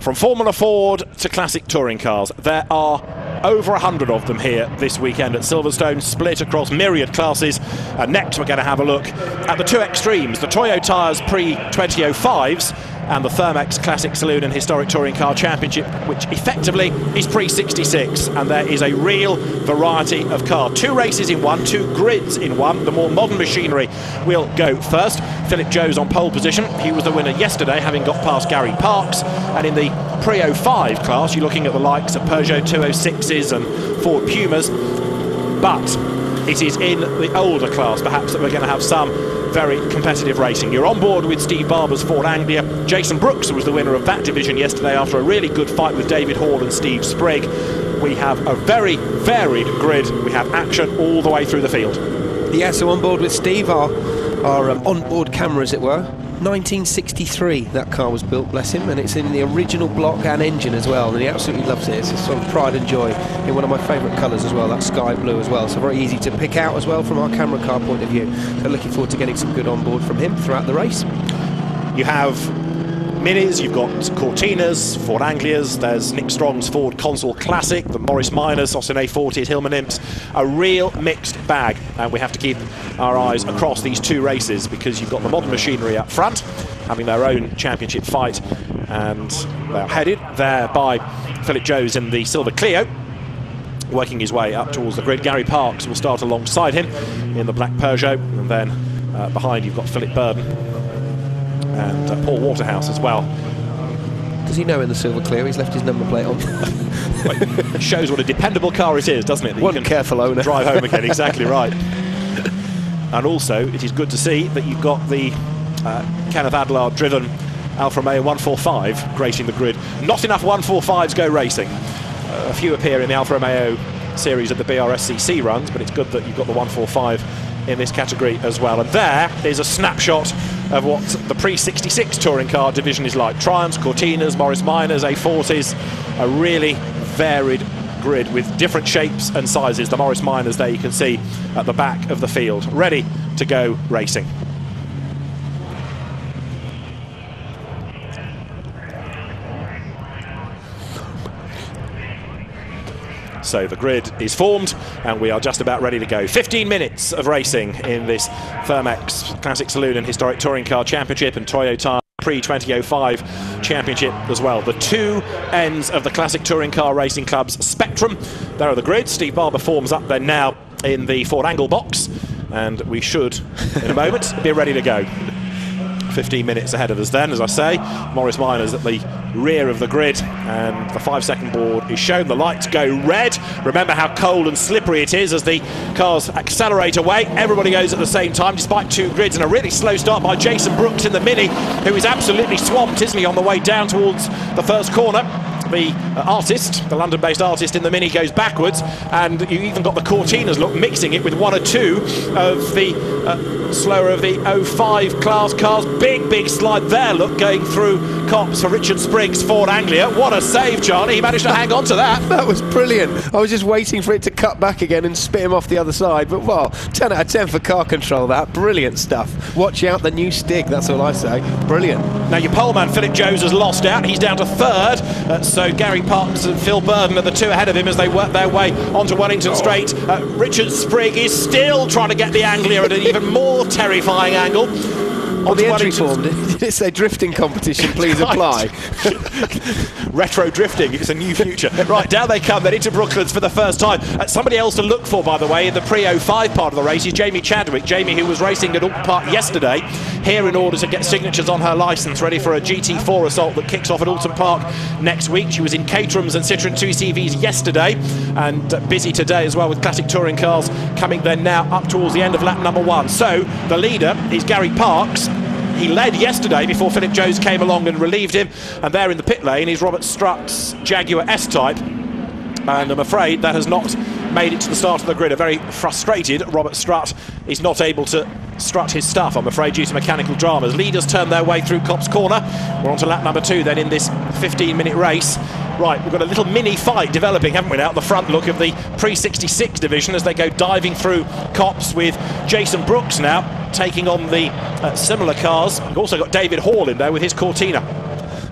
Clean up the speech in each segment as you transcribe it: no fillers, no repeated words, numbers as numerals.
From Formula Ford to classic touring cars, there are over 100 of them here this weekend at Silverstone, split across myriad classes. Next we're going to have a look at the two extremes, the Touringcars pre-2005s and the Thermex Classic Saloon and Historic Touring Car Championship, which effectively is pre-66, and there is a real variety of car. Two races in one, two grids in one. The more modern machinery will go first. Philip Joes on pole position. He was the winner yesterday, having got past Gary Parks. And in the pre-05 class, you're looking at the likes of Peugeot 206s and Ford Pumas. But it is in the older class, perhaps, that we're going to have some very competitive racing. You're on board with Steve Barber's Ford Anglia. Jason Brooks was the winner of that division yesterday after a really good fight with David Hall and Steve Sprigg. We have a very varied grid. We have action all the way through the field. Yeah, so on board with Steve, our on-board camera, as it were. 1963 that car was built, bless him, and it's in the original block and engine as well, and he absolutely loves it. It's a sort of pride and joy in one of my favourite colours as well, that sky blue as well, so very easy to pick out as well from our camera car point of view. So looking forward to getting some good on board from him throughout the race. You have Minis, you've got Cortinas, Ford Anglias, there's Nick Strong's Ford Consul Classic, the Morris Minors, Austin A40s, Hillman Imps, a real mixed bag, and we have to keep our eyes across these two races because you've got the modern machinery up front having their own championship fight, and they're headed there by Philip Joes in the Silver Clio, working his way up towards the grid. Gary Parks will start alongside him in the black Peugeot, and then behind you've got Philip Burden and Paul Waterhouse as well. Does he know in the Silver Clio he's left his number plate on? It shows what a dependable car it is, doesn't it? That One you can careful owner. Drive home again, exactly right. And also, it is good to see that you've got the Kenneth Adlard driven Alfa Romeo 145 gracing the grid. Not enough 145s go racing. A few appear in the Alfa Romeo series at the BRSCC runs, but it's good that you've got the 145 in this category as well. And there is a snapshot of what the pre-66 touring car division is like. Triumphs, Cortinas, Morris Minors, A40s, a really varied grid with different shapes and sizes. The Morris Minors there you can see at the back of the field, ready to go racing. So the grid is formed and we are just about ready to go. 15 minutes of racing in this Thermex Classic Saloon and Historic Touring Car Championship and Toyota pre-2005 Championship as well. The two ends of the Classic Touring Car Racing Club's spectrum. There are the grids. Steve Barber forms up there now in the Ford Angle box, and we should, in a moment, be ready to go. 15 minutes ahead of us then, as I say. Morris Minors at the rear of the grid, and the 5-second board is shown. The lights go red. Remember how cold and slippery it is as the cars accelerate away. Everybody goes at the same time, despite two grids, and a really slow start by Jason Brooks in the Mini, who is absolutely swamped, isn't he, on the way down towards the first corner. The artist, the London-based artist in the Mini, goes backwards, and you even got the Cortinas look mixing it with one or two of the slower of the 05 class cars. Big slide there, look, going through Cops for Richard Sprigg's Ford Anglia. What a save, Charlie. He managed to hang on to that. That was brilliant. I was just waiting for it to cut back again and spit him off the other side, but well, 10 out of 10 for car control. That brilliant stuff. Watch out the new Stig, that's all I say. Brilliant. Now your poleman Philip Joes has lost out. He's down to third. So Gary Parks and Phil Burden are the two ahead of him as they work their way onto Wellington Straight. Richard Sprigg is still trying to get the Anglia at an even more terrifying angle. On the entry form, did it say drifting competition, please apply? Retro drifting, it's a new future. Right, down they come, then into Brooklands for the first time. Somebody else to look for, by the way, in the pre-05 part of the race is Jamie Chadwick. Jamie, who was racing at Alton Park yesterday, here in order to get signatures on her licence, ready for a GT4 assault that kicks off at Alton Park next week. She was in Caterhams and Citroën 2CVs yesterday, and busy today as well with classic touring cars coming then now up towards the end of lap number 1. So the leader is Gary Parks. He led yesterday before Philip Joes came along and relieved him, and there in the pit lane is Robert Strutt's Jaguar S-Type, and I'm afraid that has not made it to the start of the grid. A very frustrated Robert Strutt is not able to strut his stuff, I'm afraid, due to mechanical dramas. Leaders turn their way through Copse Corner. We're on to lap number 2 then in this 15-minute race. Right, we've got a little mini fight developing, haven't we, now at the front look of the pre-66 division as they go diving through Copse, with Jason Brooks now taking on the similar cars. We've also got David Hall in there with his Cortina.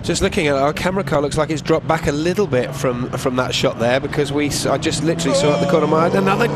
Just looking at it, our camera car looks like it's dropped back a little bit from that shot there, because I just literally saw at the corner of my eye another.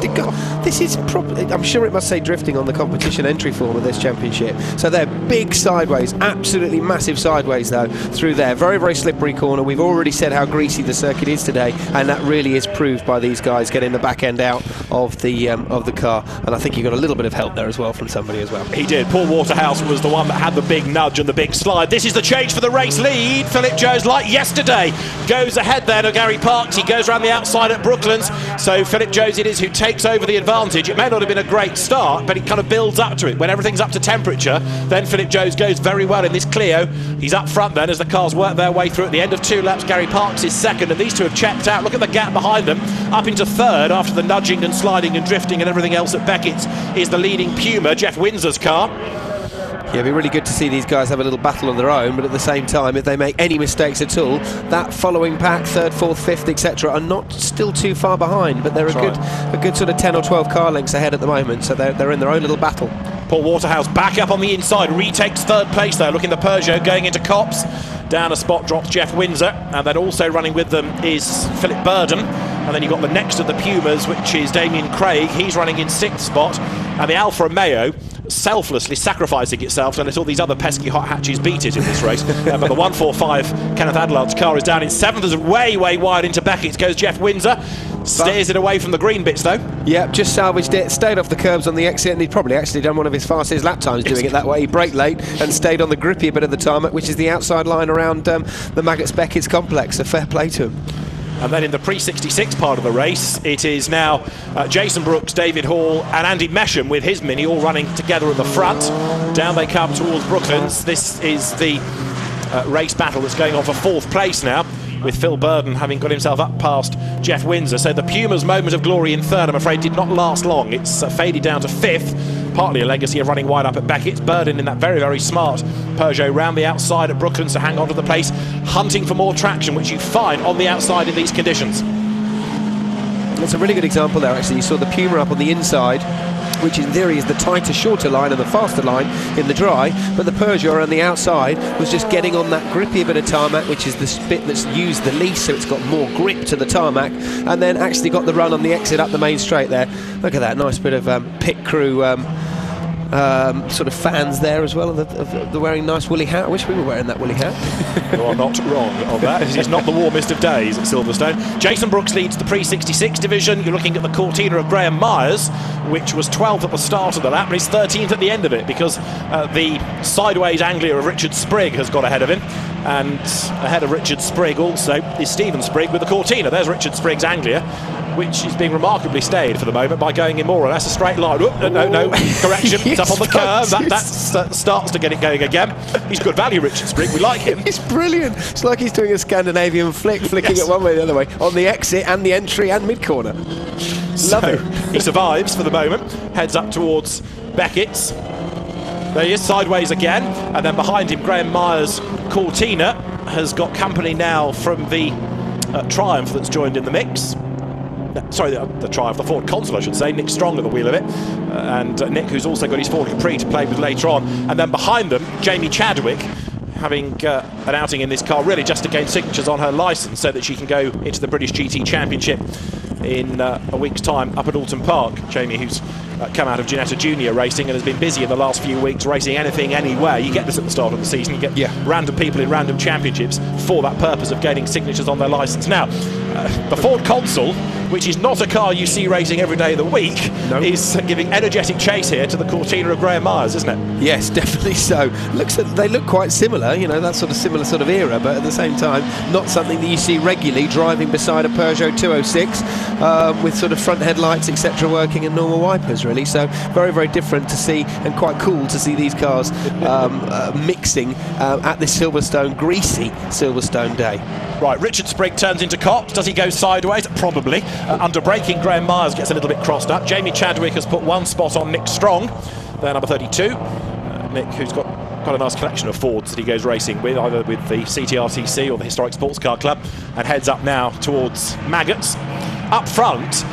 This is probably, I'm sure it must say drifting on the competition entry form of this championship. So they're big sideways, absolutely massive sideways though through there. Very, very slippery corner. We've already said how greasy the circuit is today, and that really is proved by these guys getting the back end out of the car. And I think he got a little bit of help there as well from somebody as well. He did. Paul Waterhouse was the one that had the big nudge and the big slide. This is the change for the race lead. Philip Jones, like yesterday, goes ahead then of Gary Parks. He goes around the outside at Brooklands. So Philip Jones it is who takes over the advantage. It may not have been a great start, but it kind of builds up to it. When everything's up to temperature, then Philip Jones goes very well in this Clio. He's up front then as the cars work their way through. At the end of 2 laps, Gary Parks is second, and these two have checked out. Look at the gap behind them. Up into third after the nudging and sliding and drifting and everything else at Beckett's is the leading Puma, Jeff Windsor's car. Yeah, it'd be really good to see these guys have a little battle on their own, but at the same time, if they make any mistakes at all, that following pack, third, fourth, fifth, etc., are not still too far behind, but they're a good sort of 10 or 12 car lengths ahead at the moment, so they're in their own little battle. Paul Waterhouse back up on the inside, retakes third place there, looking the Peugeot going into Copse. Down a spot drops Jeff Windsor, and then also running with them is Philip Burden. And then you've got the next of the Pumas, which is Damien Craig. He's running in 6th spot. And the Alfa Romeo selflessly sacrificing itself to let all these other pesky hot hatches beat it in this race. But the 145 Kenneth Adelard's car is down in 7th. There's way wide into Beckett's goes Jeff Windsor. Steers it away from the green bits though. Yeah, just salvaged it, stayed off the curbs on the exit, and he'd probably actually done one of his fastest lap times doing it that way. He braked late and stayed on the grippy bit of the tarmac, which is the outside line around the Maggots Beckett's complex, so fair play to him. And then in the pre-66 part of the race, it is now Jason Brooks, David Hall and Andy Mesham with his Mini all running together at the front. Down they come towards Brooklands. This is the race battle that's going on for 4th place now, with Phil Burden having got himself up past Jeff Windsor. So the Puma's moment of glory in 3rd, I'm afraid, did not last long. It's faded down to 5th, partly a legacy of running wide up at Beckett's. Burden in that very, very smart Peugeot round the outside at Brooklands to hang on to the place, hunting for more traction, which you find on the outside in these conditions. That's a really good example there, actually. You saw the Puma up on the inside, which in theory is the tighter, shorter line and the faster line in the dry, but the Peugeot on the outside was just getting on that grippy bit of tarmac, which is the bit that's used the least, so it's got more grip to the tarmac, and then actually got the run on the exit up the main straight there. Look at that, nice bit of pit crew sort of fans there as well, of the wearing nice woolly hat. I wish we were wearing that woolly hat. You are not wrong on that. This is not the warmest of days at Silverstone. Jason Brooks leads the pre-66 division. You're looking at the Cortina of Graham Myers, which was 12th at the start of the lap, but he's 13th at the end of it, because the sideways Anglia of Richard Sprigg has got ahead of him. And ahead of Richard Sprigg also is Stephen Sprigg with the Cortina. There's Richard Sprigg's Anglia, which is being remarkably stayed for the moment by going in more or less a straight line. No, correction, it's up on the curve. That starts to get it going again. He's good value, Richard Sprigg. We like him. He's brilliant. It's like he's doing a Scandinavian flicking yes. it one way or the other way, on the exit and the entry and mid-corner. Love it. He survives for the moment, heads up towards Beckett's. There he is, sideways again, and then behind him Graham Myers' Cortina has got company now from the Triumph that's joined in the mix. Sorry, the Triumph, the Ford Consul, I should say. Nick Strong at the wheel of it, and Nick, who's also got his Ford Capri to play with later on. And then behind them, Jamie Chadwick, having an outing in this car really just to gain signatures on her licence so that she can go into the British GT Championship in a week's time up at Alton Park. Jamie, who's come out of Ginetta Junior racing and has been busy in the last few weeks racing anything, anywhere. You get this at the start of the season, you get random people in random championships for that purpose of gaining signatures on their licence. Now, the Ford Consul, which is not a car you see racing every day of the week, is giving energetic chase here to the Cortina of Graham Myers, isn't it? Yes, definitely so. They look quite similar, you know, that sort of similar sort of era, but at the same time, not something that you see regularly driving beside a Peugeot 206 with sort of front headlights, etc., working and normal wipers, really. So very, very different to see, and quite cool to see these cars mixing at this Silverstone, greasy Silverstone day. Right, Richard Sprigg turns into Copse. Does he go sideways? Probably. Under braking, Graham Myers gets a little bit crossed up. Jamie Chadwick has put one spot on Nick Strong, their number 32. Nick, who's got quite a nice collection of Fords that he goes racing with, either with the CTRTC or the Historic Sports Car Club, and heads up now towards Maggots. Up front,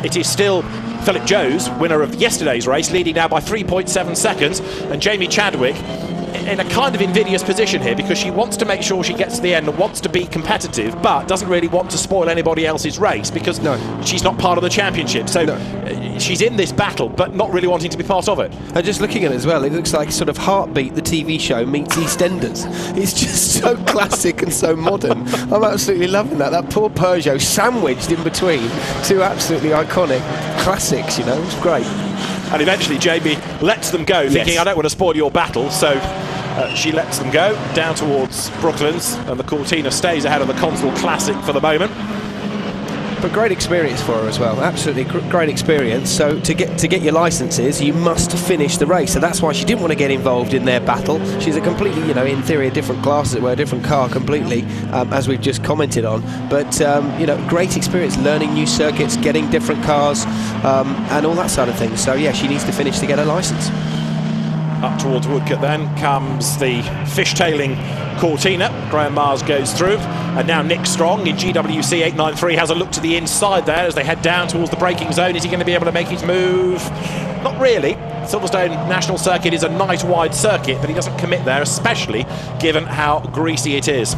it is still Philip Jones, winner of yesterday's race, leading now by 3.7 seconds, and Jamie Chadwick in a kind of invidious position here, because she wants to make sure she gets to the end and wants to be competitive, but doesn't really want to spoil anybody else's race, because she's not part of the championship. So she's in this battle, but not really wanting to be part of it. And just looking at it as well, it looks like sort of Heartbeat, the TV show, meets EastEnders. It's just so classic and so modern. I'm absolutely loving that. That poor Peugeot sandwiched in between two absolutely iconic classics, you know. It's great. And eventually Jamie lets them go, thinking, I don't want to spoil your battle, so she lets them go down towards Brooklands, and the Cortina stays ahead of the Consul Classic for the moment. But great experience for her as well, absolutely great experience. So to get your licences, you must finish the race. So that's why she didn't want to get involved in their battle. She's a completely, you know, in theory, a different class, as it were, a different car completely, as we've just commented on. But you know, great experience, learning new circuits, getting different cars, and all that side of things. So yeah, she needs to finish to get her licence. Up towards Woodcote then comes the fishtailing Cortina. Graham Mars goes through, and now Nick Strong in GWC 893 has a look to the inside there as they head down towards the braking zone. Is he going to be able to make his move? Not really. Silverstone National Circuit is a night-wide circuit, but he doesn't commit there, especially given how greasy it is.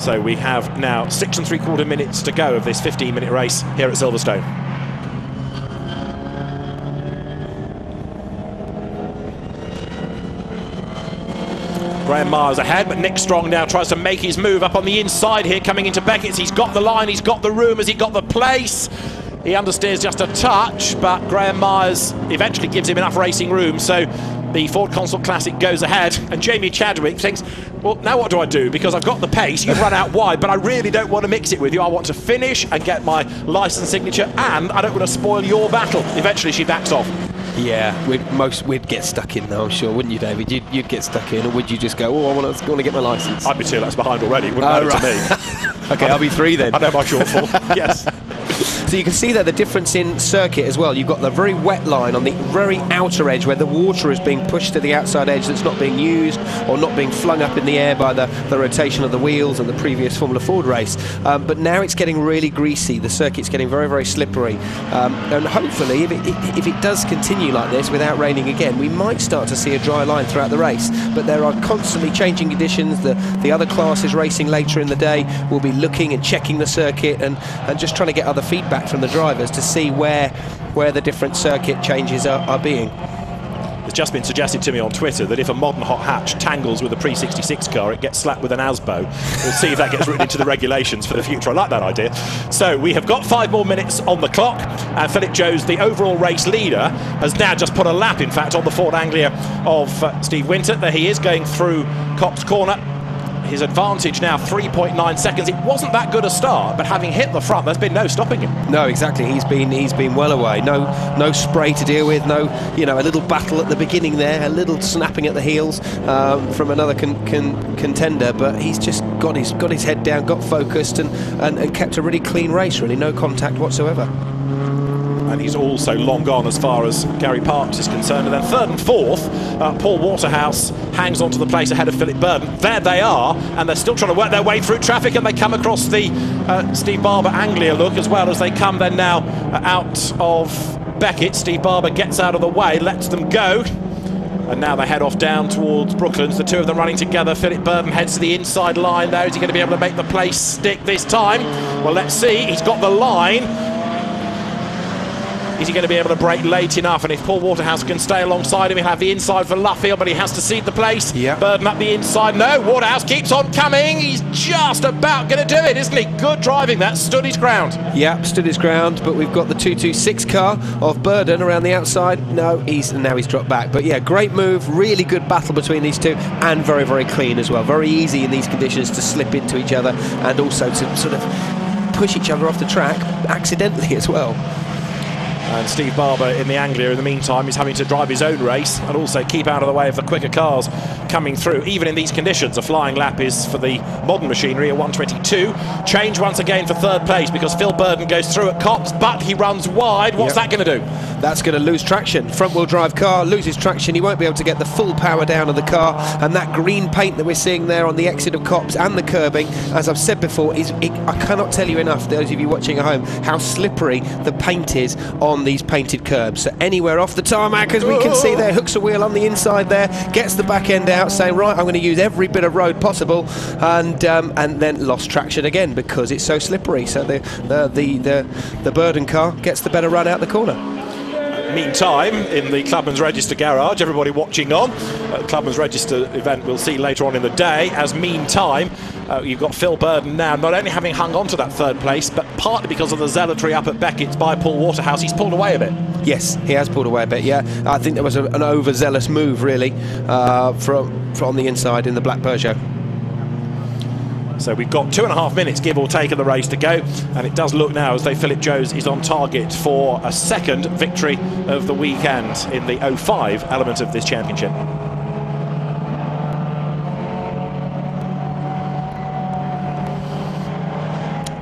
So we have now 6 3/4 minutes to go of this 15-minute race here at Silverstone. Graham Mars ahead, but Nick Strong now tries to make his move up on the inside here, coming into Beckett's. He's got the line, he's got the room, has he got the place? He understeers just a touch, but Graham Mars eventually gives him enough racing room, so the Ford Consul Classic goes ahead, and Jamie Chadwick thinks, well, now what do I do? Because I've got the pace, you've run out wide, but I really don't want to mix it with you. I want to finish and get my licence signature, and I don't want to spoil your battle. Eventually she backs off. Yeah, we'd get stuck in though, I'm sure, wouldn't you, David? You'd get stuck in, or would you just go, oh, I want to get my licence? I'd be 2 laps behind already, it wouldn't matter to me. Okay, I'll be 3 then. I know my shortfall, yes. So you can see there the difference in circuit as well. You've got the very wet line on the very outer edge where the water is being pushed to the outside edge that's not being used or not being flung up in the air by the rotation of the wheels and the previous Formula Ford race. But now it's getting really greasy. The circuit's getting very, very slippery. And hopefully, if it does continue like this without raining again, we might start to see a dry line throughout the race. But there are constantly changing conditions. The other classes racing later in the day will be looking and checking the circuit and just trying to get other feedback from the drivers to see where the different circuit changes are being. It's just been suggested to me on Twitter that if a modern hot hatch tangles with a pre-66 car, it gets slapped with an ASBO. We'll see if that gets written into the regulations for the future. I like that idea. So we have got 5 more minutes on the clock, and Philip Jones, the overall race leader, has now just put a lap, in fact, on the Ford Anglia of Steve Winter. There he is going through Copse Corner. His advantage now 3.9 seconds. It wasn't that good a start, but having hit the front, there's been no stopping him. No, exactly. He's been well away. No spray to deal with. No, you know, a little battle at the beginning there, a little snapping at the heels from another contender. But he's just got his head down, got focused, and kept a really clean race. Really, no contact whatsoever. And he's also long gone as far as Gary Parks is concerned. And then 3rd and 4th, Paul Waterhouse hangs on to the place ahead of Philip Burden. There they are, and they're still trying to work their way through traffic, and they come across the Steve Barber Anglia look as well as they come then now out of Beckett. Steve Barber gets out of the way, lets them go. And now they head off down towards Brooklands, the two of them running together. Philip Burden heads to the inside line there. Is he going to be able to make the place stick this time? Well, let's see. He's got the line. Is he going to be able to brake late enough? And if Paul Waterhouse can stay alongside him, he'll have the inside for Luffield, but he has to cede the place. Yeah. Burden up the inside. No, Waterhouse keeps on coming. He's just about going to do it, isn't he? Good driving. That stood his ground. Yeah, stood his ground, but we've got the 226 car of Burden around the outside. No, now he's dropped back. But yeah, great move, really good battle between these two, and very, very clean as well. Very easy in these conditions to slip into each other and also to sort of push each other off the track accidentally as well. And Steve Barber in the Anglia in the meantime is having to drive his own race and also keep out of the way of the quicker cars coming through. Even in these conditions, a flying lap is for the modern machinery at 1:22. Change once again for 3rd place because Phil Burden goes through at Copse, but he runs wide. What's that going to do? That's going to lose traction. Front-wheel drive car loses traction. He won't be able to get the full power down of the car, and that green paint that we're seeing there on the exit of Copse and the curbing, as I've said before, I cannot tell you enough, those of you watching at home, how slippery the paint is on these painted curbs. So anywhere off the tarmac, as we can see there, hooks a wheel on the inside there, gets the back end out, saying, right, I'm going to use every bit of road possible, and then lost traction again because it's so slippery. So the Burden car gets the better run out the corner. Meantime, in the Clubman's Register garage, everybody watching on, Clubman's Register event we'll see later on in the day, as meantime, you've got Phil Burden now not only having hung on to that third place, but partly because of the zealotry up at Beckett's by Paul Waterhouse, he's pulled away a bit. Yes, he has pulled away a bit, yeah. I think there was an overzealous move, really, from the inside in the black Peugeot. So we've got 2.5 minutes, give or take, of the race to go, and it does look now as though Philip Jones is on target for a second victory of the weekend in the 05 element of this championship.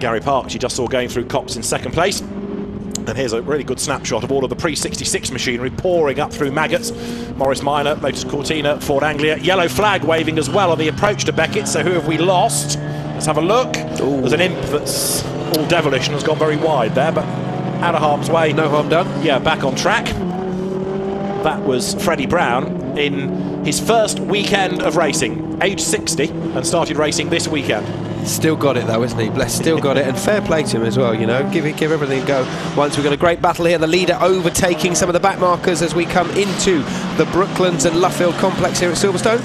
Gary Parks, you just saw going through Copse in second place. And here's a really good snapshot of all of the pre-66 machinery pouring up through Maggots. Morris Minor, Lotus Cortina, Ford Anglia. Yellow flag waving as well on the approach to Beckett. So who have we lost? Let's have a look. Ooh. There's an imp that's all devilish and has gone very wide there, but out of harm's way. No harm done. Yeah, back on track. That was Freddie Brown in his first weekend of racing, age 60, and started racing this weekend. Still got it though, isn't he? Bless, still got it, and fair play to him as well, you know. Give everything a go. Once we've got a great battle here, the leader overtaking some of the back markers as we come into the Brooklands and Luffield complex here at Silverstone.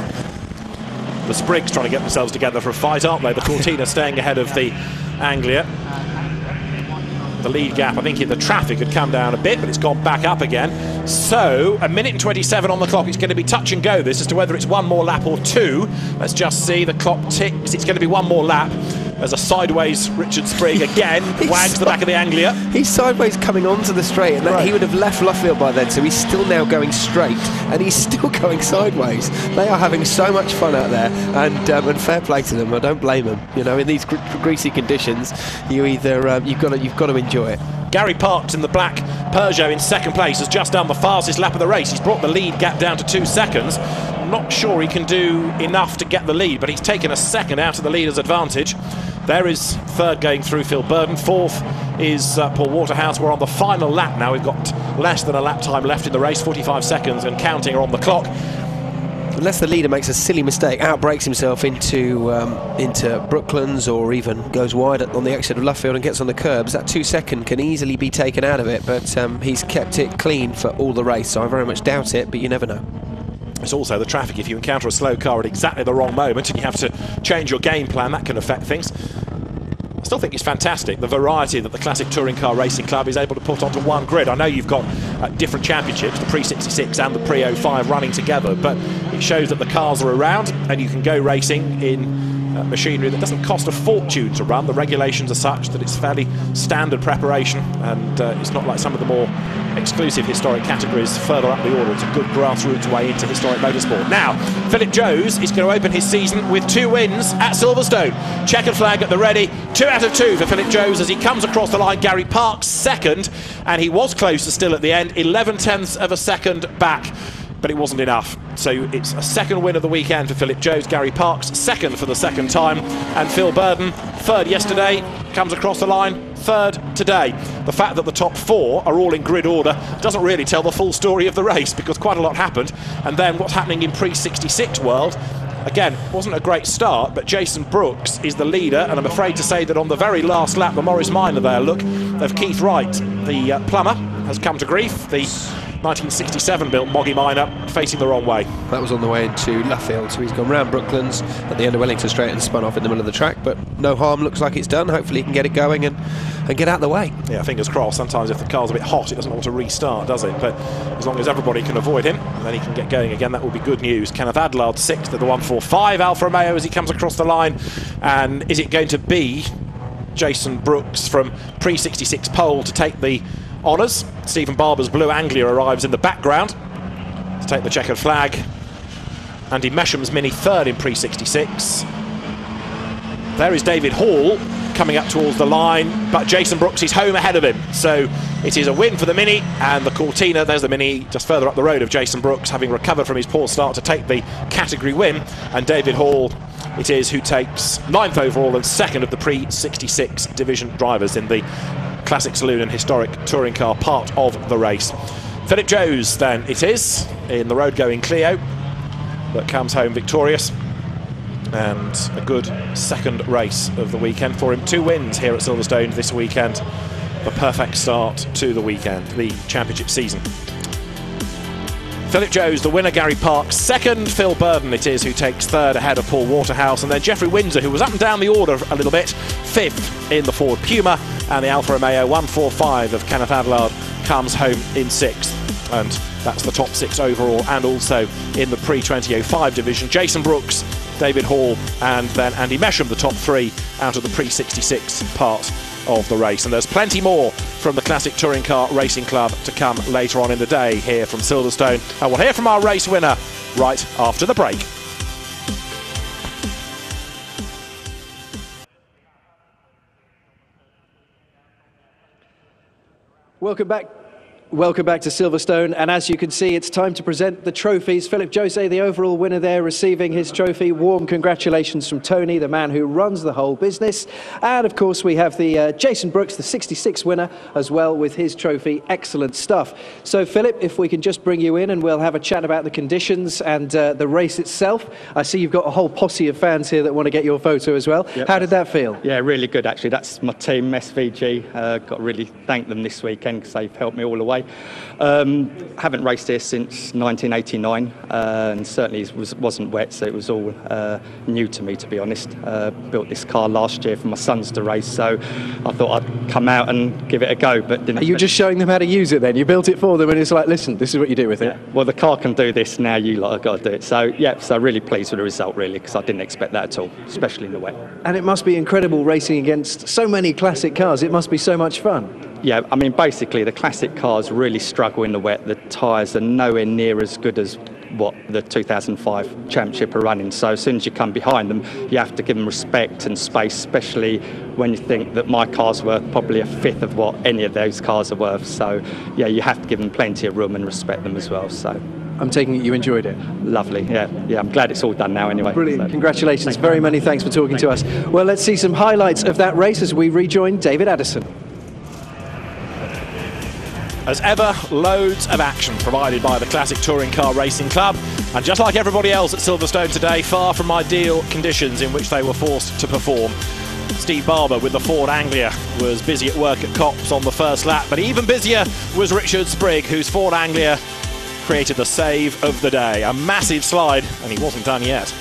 The Sprigs trying to get themselves together for a fight, aren't they? The Cortina staying ahead of the Anglia. The lead gap, I think the traffic had come down a bit, but it's gone back up again. So, 1 minute and 27 on the clock. It's going to be touch and go this as to whether it's one more lap or two. Let's just see, the clock ticks. It's going to be one more lap. As a sideways Richard Sprigg again wags the back of the Anglia. He's sideways coming onto the straight, and he would have left Luffield by then, so he's still now going straight, and he's still going sideways. They are having so much fun out there, and fair play to them. I don't blame them. You know, in these greasy conditions, you either you've got to enjoy it. Gary Parks in the black Peugeot in second place has just done the fastest lap of the race. He's brought the lead gap down to 2 seconds. I'm not sure he can do enough to get the lead, but he's taken a second out of the leader's advantage. There is third going through Phil Burden. Fourth is Paul Waterhouse. We're on the final lap now. We've got less than a lap time left in the race. 45 seconds and counting are on the clock. Unless the leader makes a silly mistake, outbrakes himself into Brooklands, or even goes wide on the exit of Luffield and gets on the curbs, that 2 second can easily be taken out of it, but he's kept it clean for all the race, so I very much doubt it, but you never know. It's also the traffic. If you encounter a slow car at exactly the wrong moment and you have to change your game plan, that can affect things. I still think it's fantastic, the variety that the Classic Touring Car Racing Club is able to put onto one grid. I know you've got different championships, the pre-66 and the pre-05 running together, but it shows that the cars are around and you can go racing in machinery that doesn't cost a fortune to run. The regulations are such that it's fairly standard preparation, and it's not like some of the more exclusive historic categories further up the order. It's a good grassroots way into historic motorsport. Now, Philip Jones is going to open his season with 2 wins at Silverstone. Checkered flag at the ready. 2 out of 2 for Philip Jones as he comes across the line. Gary Parks second, and he was closer still at the end, 11/10 of a second back, but it wasn't enough. So it's a second win of the weekend for Philip Jones. Gary Parks second for the second time, and Phil Burden, third yesterday, comes across the line, third today. The fact that the top 4 are all in grid order doesn't really tell the full story of the race, because quite a lot happened. And then what's happening in pre-66 world, again, wasn't a great start, but Jason Brooks is the leader, and I'm afraid to say that on the very last lap, the Morris Minor there, look, of Keith Wright, the plumber, has come to grief. The 1967 built Moggy Minor facing the wrong way. That was on the way into Luffield, so he's gone round Brooklands at the end of Wellington Straight and spun off in the middle of the track, but no harm, looks like it's done. Hopefully he can get it going and get out of the way. Yeah, fingers crossed. Sometimes if the car's a bit hot, it doesn't want to restart, does it? But as long as everybody can avoid him, and then he can get going again, that will be good news. Kenneth Adlard 6th at the 145 Alfa Romeo as he comes across the line. And is it going to be Jason Brooks from pre-66 pole to take the honours? Stephen Barber's blue Anglia arrives in the background to take the checkered flag. Andy Mesham's Mini third in pre-66. There is David Hall coming up towards the line, but Jason Brooks is home ahead of him. So it is a win for the Mini, and the Cortina, there's the Mini just further up the road of Jason Brooks, having recovered from his poor start to take the category win. And David Hall it is who takes 9th overall and 2nd of the pre-66 division drivers in the Classic Saloon and Historic Touring Car part of the race. Philip Joes then it is, in the road-going Clio, that comes home victorious. And a good second race of the weekend for him. 2 wins here at Silverstone this weekend. The perfect start to the weekend, the championship season. Philip Joes, the winner, Gary Parks. 2nd, Phil Burden it is, who takes 3rd ahead of Paul Waterhouse. And then Jeffrey Windsor, who was up and down the order a little bit, 5th in the Ford Puma. And the Alfa Romeo 145 of Kenneth Adelard comes home in 6th. And that's the top 6 overall, and also in the pre-2005 division. Jason Brooks, David Hall, and then Andy Mesham, the top 3 out of the pre-66 part of the race. And there's plenty more from the Classic Touring Car Racing Club to come later on in the day here from Silverstone. And we'll hear from our race winner right after the break. Welcome back to Silverstone, and as you can see, it's time to present the trophies. Philip Jose, the overall winner there, receiving his trophy. Warm congratulations from Tony, the man who runs the whole business. And of course we have the Jason Brooks, the 66 winner, as well, with his trophy. Excellent stuff. So Philip, if we can just bring you in and we'll have a chat about the conditions and the race itself. I see you've got a whole posse of fans here that want to get your photo as well. Yep. How did that feel? Yeah, really good actually. That's my team, SVG. Got to really thank them this weekend because they've helped me all the way. Haven't raced here since 1989, and certainly it wasn't wet, so it was all new to me, to be honest. Built this car last year for my sons to race, so I thought I'd come out and give it a go. But didn't. Are you just showing them how to use it then? You built it for them and it's like, listen, this is what you do with it. Yeah. Well, the car can do this, now you lot have got to do it. So yeah, so really pleased with the result really, because I didn't expect that at all, especially in the wet. And it must be incredible racing against so many classic cars. It must be so much fun. Yeah, I mean, basically the classic cars really struggle in the wet. The tyres are nowhere near as good as what the 2005 championship are running. So as soon as you come behind them, you have to give them respect and space, especially when you think that my car's worth probably a 5th of what any of those cars are worth. So yeah, you have to give them plenty of room and respect them as well. So I'm taking it you enjoyed it. Lovely, yeah. I'm glad it's all done now anyway. Brilliant, so, congratulations. Very many thanks for talking to us. Well, let's see some highlights of that race as we rejoin David Addison. As ever, loads of action provided by the Classic Touring Car Racing Club. And just like everybody else at Silverstone today, far from ideal conditions in which they were forced to perform. Steve Barber with the Ford Anglia was busy at work at Copse on the first lap, but even busier was Richard Sprigg, whose Ford Anglia created the save of the day. A massive slide, and he wasn't done yet.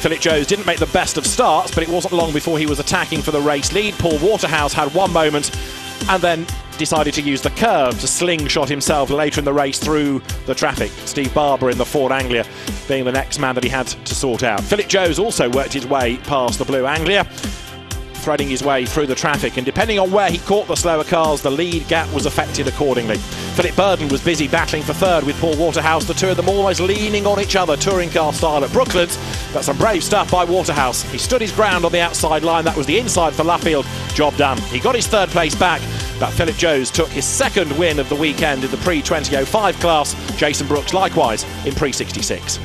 Philip Joes didn't make the best of starts, but it wasn't long before he was attacking for the race lead. Paul Waterhouse had one moment and then decided to use the curve to slingshot himself later in the race through the traffic. Steve Barber in the Ford Anglia being the next man that he had to sort out. Philip Joes also worked his way past the blue Anglia, threading his way through the traffic, and depending on where he caught the slower cars, the lead gap was affected accordingly. Philip Burden was busy battling for 3rd with Paul Waterhouse, the two of them almost leaning on each other, touring car style at Brooklands. But some brave stuff by Waterhouse. He stood his ground on the outside line. That was the inside for Luffield. Job done. He got his 3rd place back, but Philip Joes took his 2nd win of the weekend in the pre-2005 class. Jason Brooks likewise in pre-66.